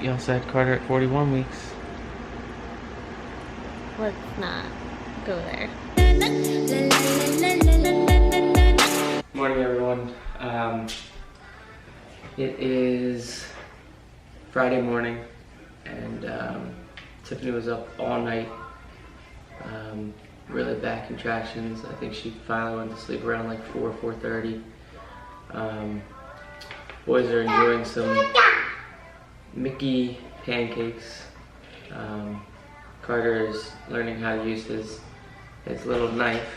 You also had Carter at 41 weeks. Let's not go there. Morning, everyone. It is Friday morning, and Tiffany was up all night, really bad contractions. I think she finally went to sleep around like 4:30. Boys are enjoying some Mickey pancakes. Carter is learning how to use his little knife,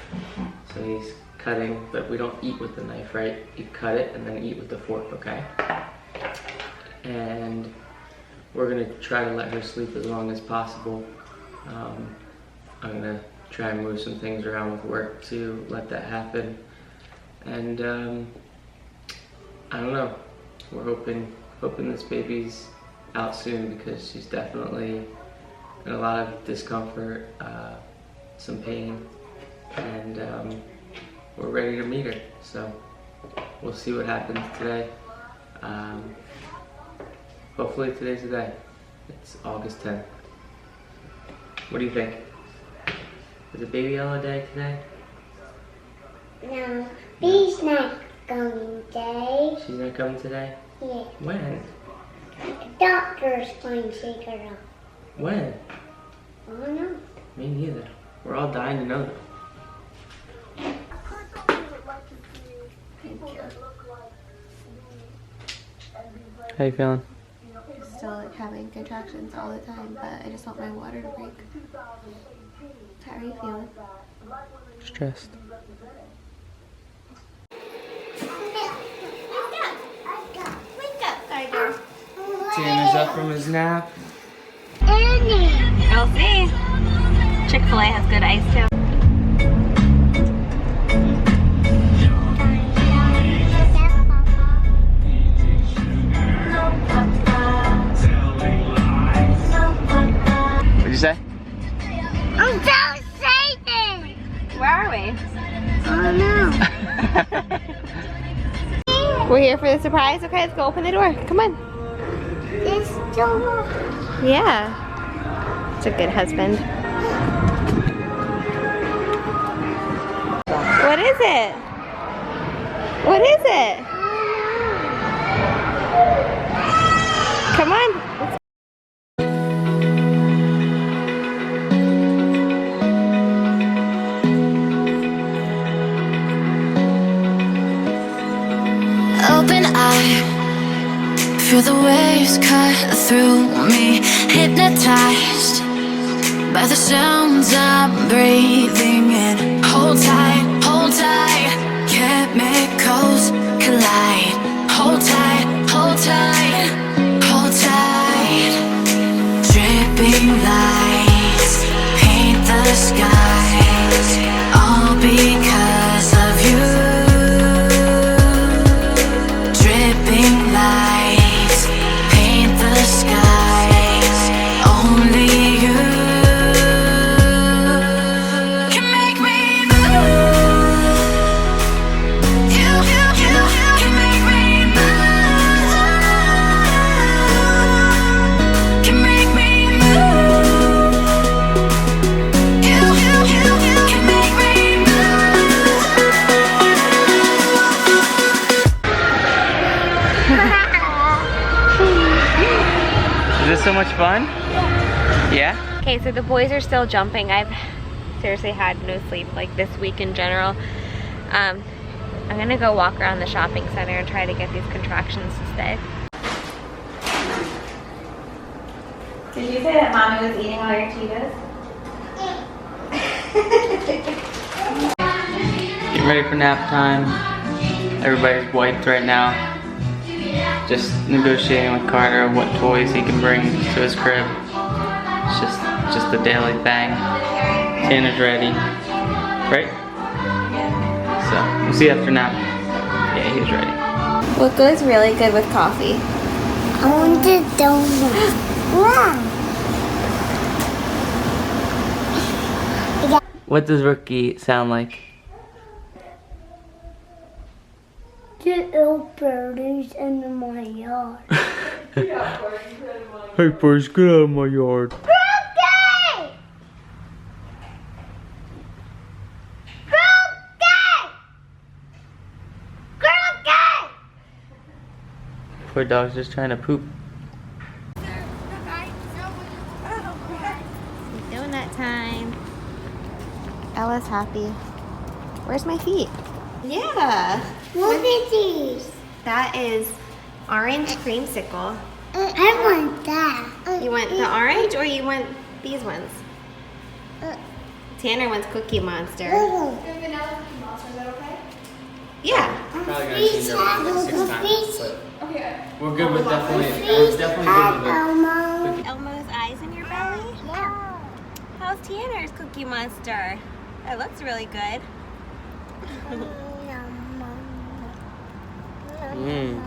so he's cutting, but we don't eat with the knife, right? You cut it and then eat with the fork, okay? And we're gonna try to let her sleep as long as possible. I'm gonna try and move some things around with work to let that happen. And I don't know, we're hoping this baby's out soon, because she's definitely in a lot of discomfort, some pain, and we're ready to meet her. So we'll see what happens today. Hopefully today's the day. It's August 10th. What do you think? Is it baby yellow day today? No, B's not coming today. She's not coming today? Yeah. When? The doctor's going to take her out. When? I don't know. Me neither. We're all dying to know though. How you feeling? Still like having contractions all the time, but I just want my water to break. How are you feeling? Stressed. Wake up, Carter. Tanner's up from his nap. We'll see. Chick-fil-A has good ice too. What'd you say? I'm so excited! Where are we? I don't know. We're here for the surprise. Okay, let's go open the door. Come on. It's so... Yeah. It's a good husband. What is it? What is it? Come on. Open eye, feel the waves cut through me, hypnotized by the sounds I'm breathing in. Hold tight, chemicals collide. Hold tight, hold tight, hold tight. Dripping lights paint the skies, all because of you. Dripping lights paint the skies, only you can make me move. You can make me move. Can make me move. You can make me Is this so much fun? Yeah? Okay, so the boys are still jumping. I've seriously had no sleep like this week in general. I'm gonna go walk around the shopping center and try to get these contractions to stay. Did you say that Mommy was eating all your Cheetos? Getting ready for nap time. Everybody's wiped right now. Just negotiating with Carter what toys he can bring to his crib. It's just a daily thing. Tanner's ready, right? So we'll see you after nap. Yeah, he's ready. What goes really good with coffee? I want the donut. Wow. What does Rookie sound like? The little birdies in my yard. Yeah, birdies in my Hey, first, get out of my yard. Cookie! Cookie! Cookie! Poor dog's just trying to poop. Donut time. Ella's happy. Where's my feet? Yeah. Look at these. That is orange creamsicle. I want that. You want the orange or you want these ones? Tanner wants Cookie Monster. Vanilla Cookie Monster, is that okay? Yeah. Probably gonna change our mind like 6 times, but Okay. we're good with definitely good with it. Elmo's eyes in your belly? Yeah. How's Tanner's Cookie Monster? That looks really good. Mm.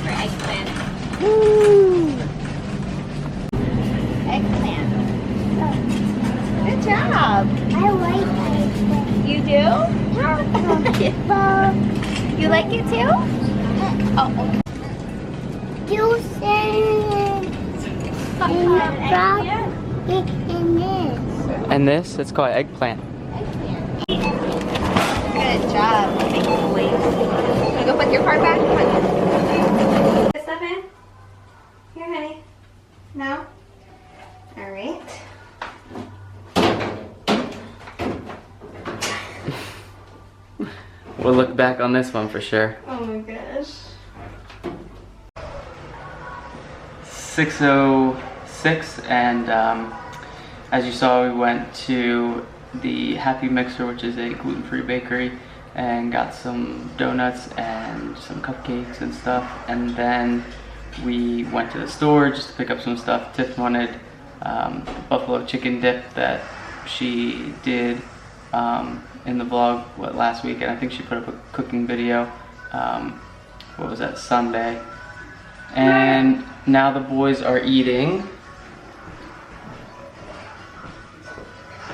For eggplant. Eggplant. Good job. I like it. You do? You like it too? Oh, You said in this. And this, it's called eggplant. good job. Thank you, boys. Wanna go put your part back? Come on. Put stuff in? Here, honey. No? Alright. We'll look back on this one for sure. Oh my gosh. 6:06, and as you saw, we went to the Happy Mixer, which is a gluten-free bakery, and got some donuts and some cupcakes and stuff. And then we went to the store just to pick up some stuff. Tiff wanted the buffalo chicken dip that she did in the vlog last week, and I think she put up a cooking video. What was that, Sunday? And now the boys are eating.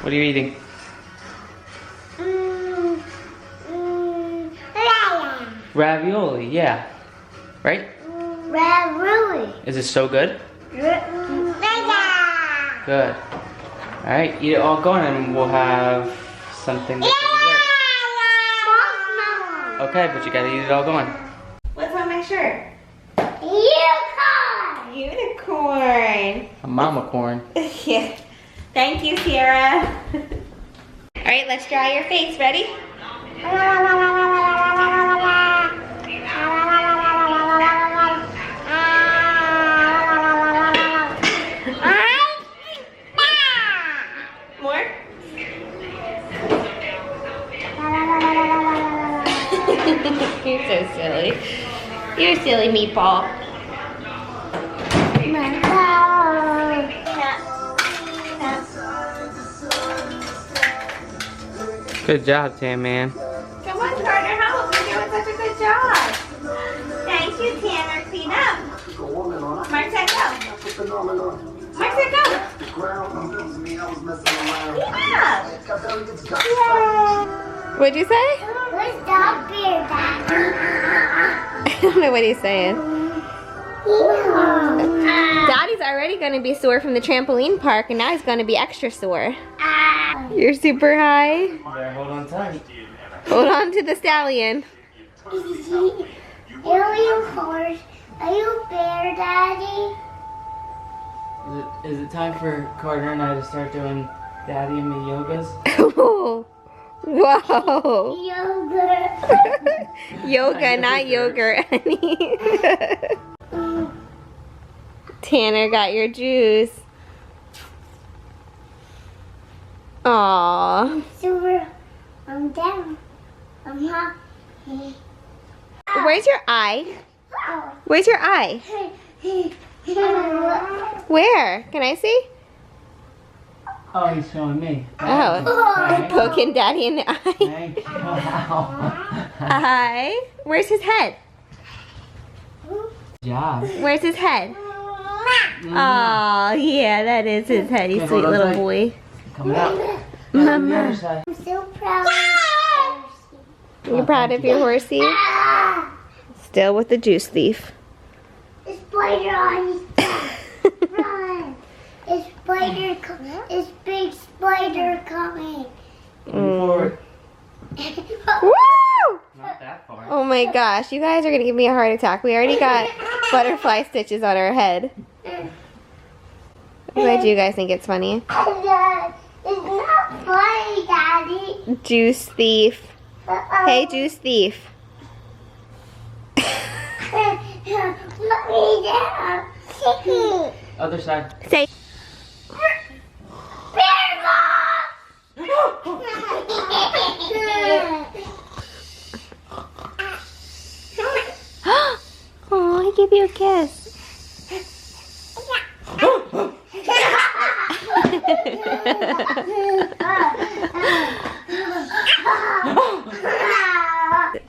What are you eating? Ravioli, yeah. Right? Ravioli. Is it so good? Good. Alright, eat it all going and we'll have something for dessert. Okay, but you gotta eat it all going. What's on my shirt? Unicorn. Unicorn. A mama corn. Yeah. Thank you, Sierra. Alright, let's dry your face. Ready? More? You're so silly. You're a silly meatball. Good job, Tam, man. Come on, Carter, help. You're doing such a good job. Thank you, Tanner. Clean up. Mark, set, go. Mark, set, go. Clean up. What'd you say? Where's dog beer, Daddy? I don't know what he's saying. Yeah. Daddy's already going to be sore from the trampoline park, and now he's going to be extra sore. You're super high. You better hold on tight. Hold on to the stallion. Are you horse? Are you bear, Daddy? Is it time for Carter and I to start doing daddy and me yogas? Whoa. Yogurt. Yoga, not yogurt, honey. Tanner got your juice. Aww. Super. I'm down. I'm happy. Where's your eye? Where's your eye? Where? Can I see? Oh, he's showing me. Oh. Thank you. Poking Daddy in the eye. Thank you. Wow. Eye. Where's his head? Good job. Where's his head? Oh, yeah, that is his head. He's Okay, sweet hold on little tight. boy. Coming out. Mama. I'm so proud. You proud of your horsey? Ah! Still with the juice thief. The spider on his back. Run. It's spider it's big spider coming. Forward. Woo! Not that far. Oh my gosh, you guys are gonna give me a heart attack. We already got butterfly stitches on our head. I'm glad you guys think it's funny. It's not funny, Daddy. Juice thief. Hey, juice thief. Let me down. Chicken. Other side. Say. Bear Oh, I give you a kiss.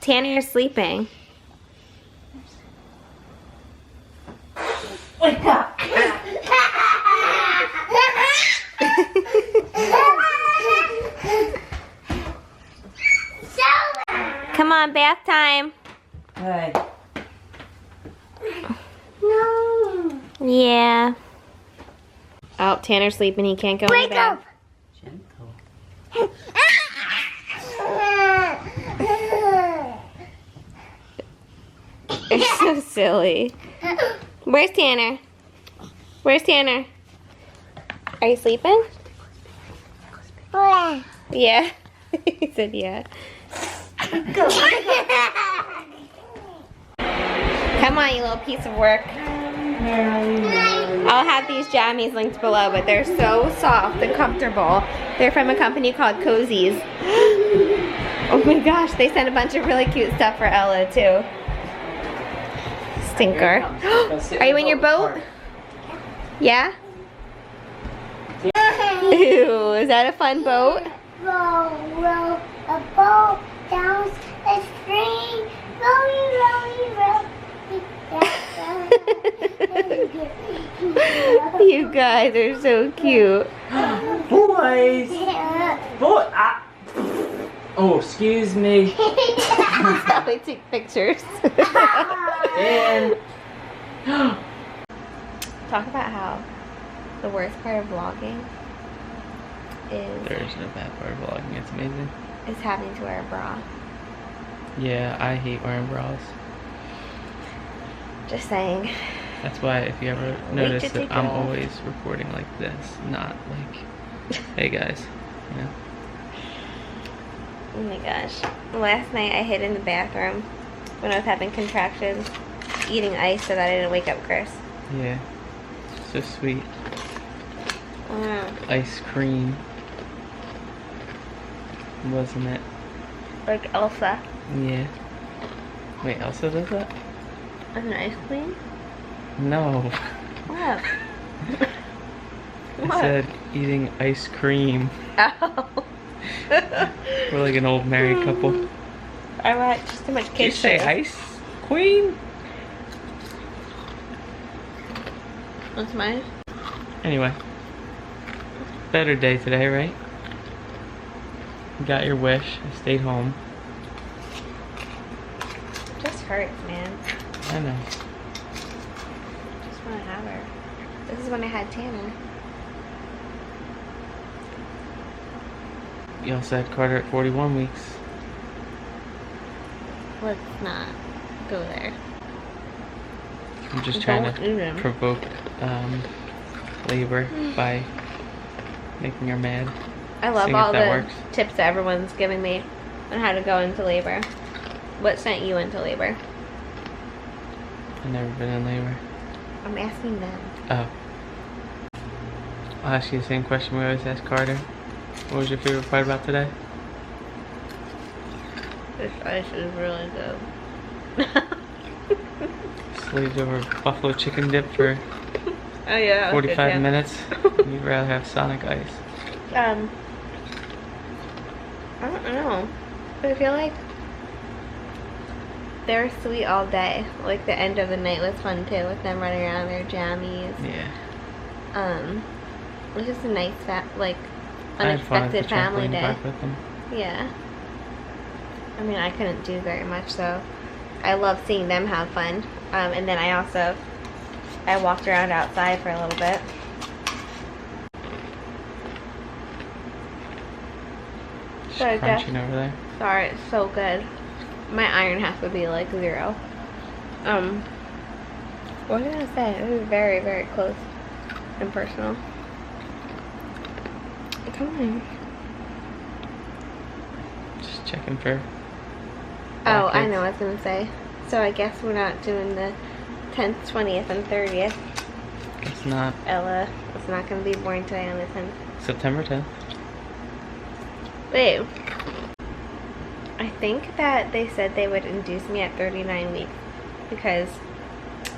Tanner's sleeping. Wake up. Come on, bath time. Hey. No. Yeah. Oh, Tanner's sleeping. He can't go in the Wake bath. up. Gentle. You're so silly. Where's Tanner? Where's Tanner? Are you sleeping? Yeah. He said yeah. Come on, you little piece of work. I'll have these jammies linked below, but they're so soft and comfortable. They're from a company called Cozies. Oh my gosh, they sent a bunch of really cute stuff for Ella too. Stinker. Are you in your boat? Yeah? Ew, is that a fun boat? Row a boat down a stream. You guys are so cute. Boys. Boy. Ah. Oh, excuse me. That's how they take pictures. And Talk about how the worst part of vlogging there's no bad part of vlogging. It's amazing. is having to wear a bra. Yeah, I hate wearing bras. Just saying. That's why if you ever Wait notice to that take it I'm off. always recording like this, not like, hey guys, you know. Oh my gosh. Last night I hid in the bathroom when I was having contractions, eating ice so that I didn't wake up Chris. Yeah, so sweet. Mm, Ice cream, wasn't it? like Elsa. Yeah. Wait, Elsa does that? As an ice cream? No. What? I said eating ice cream. Oh. We're like an old married couple. I watched just too much Did you kids. say shows. ice queen? That's mine. Anyway. Better day today, right? You got your wish. I stayed home. It just hurts, man. I know. Just want to have her. This is when I had Tanner. You also had Carter at 41 weeks. Let's not go there. I'm just trying Don't to even. provoke labor by making her mad. I love Seeing all if that the works. tips that everyone's giving me on how to go into labor. What sent you into labor? I've never been in labor. I'm asking them. Oh. I'll ask you the same question we always ask Carter. What was your favorite part about today? This ice is really good. Slaved over buffalo chicken dip for Oh yeah. that was good, 45 too. minutes. You'd rather have Sonic Ice. I don't know. But I feel like they were sweet all day. Like the end of the night was fun too, with them running around their jammies. Yeah. It was just a nice I had fun at the unexpected family trampoline day. park with them. Yeah. I mean, I couldn't do very much, so I love seeing them have fun. And then I walked around outside for a little bit. Just So I guess- crunching over there. Sorry, it's so good. My iron has to be like 0. What was I gonna say? It was very, very close and personal. Come on. Just checking for. Oh, I brackets. know what I was gonna say. So I guess we're not doing the 10th, 20th, and 30th. It's not Ella is not gonna be born today on the 10th. September 10th. Wait. I think that they said they would induce me at 39 weeks because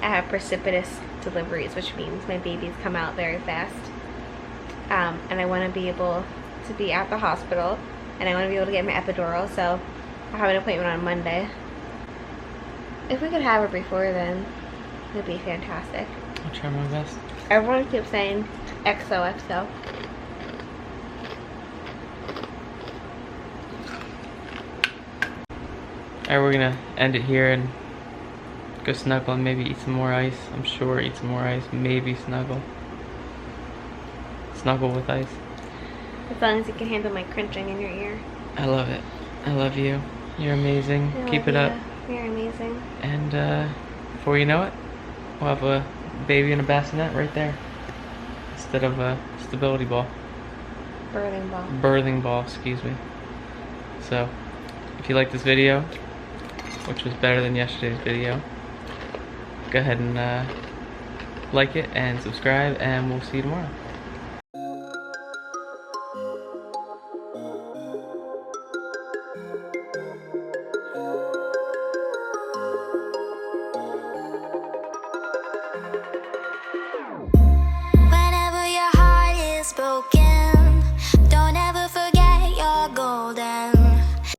I have precipitous deliveries, which means my babies come out very fast. And I want to be able to be at the hospital, and I want to be able to get my epidural, so I have an appointment on Monday. If we could have her before then, it'd be fantastic. I'll try my best. Everyone keeps saying XOXO. Alright, we're gonna end it here and go snuggle and maybe eat some more ice. I'm sure eat some more ice. Maybe snuggle. Snuggle with ice. As long as you can handle my crunching in your ear. I love it. I love you. You're amazing. I Keep love it up. you. You're amazing. And before you know it, we'll have a baby in a bassinet right there. Instead of a stability ball. Birthing ball. Birthing ball, excuse me. So, if you like this video, which was better than yesterday's video, go ahead and like it and subscribe, and we'll see you tomorrow.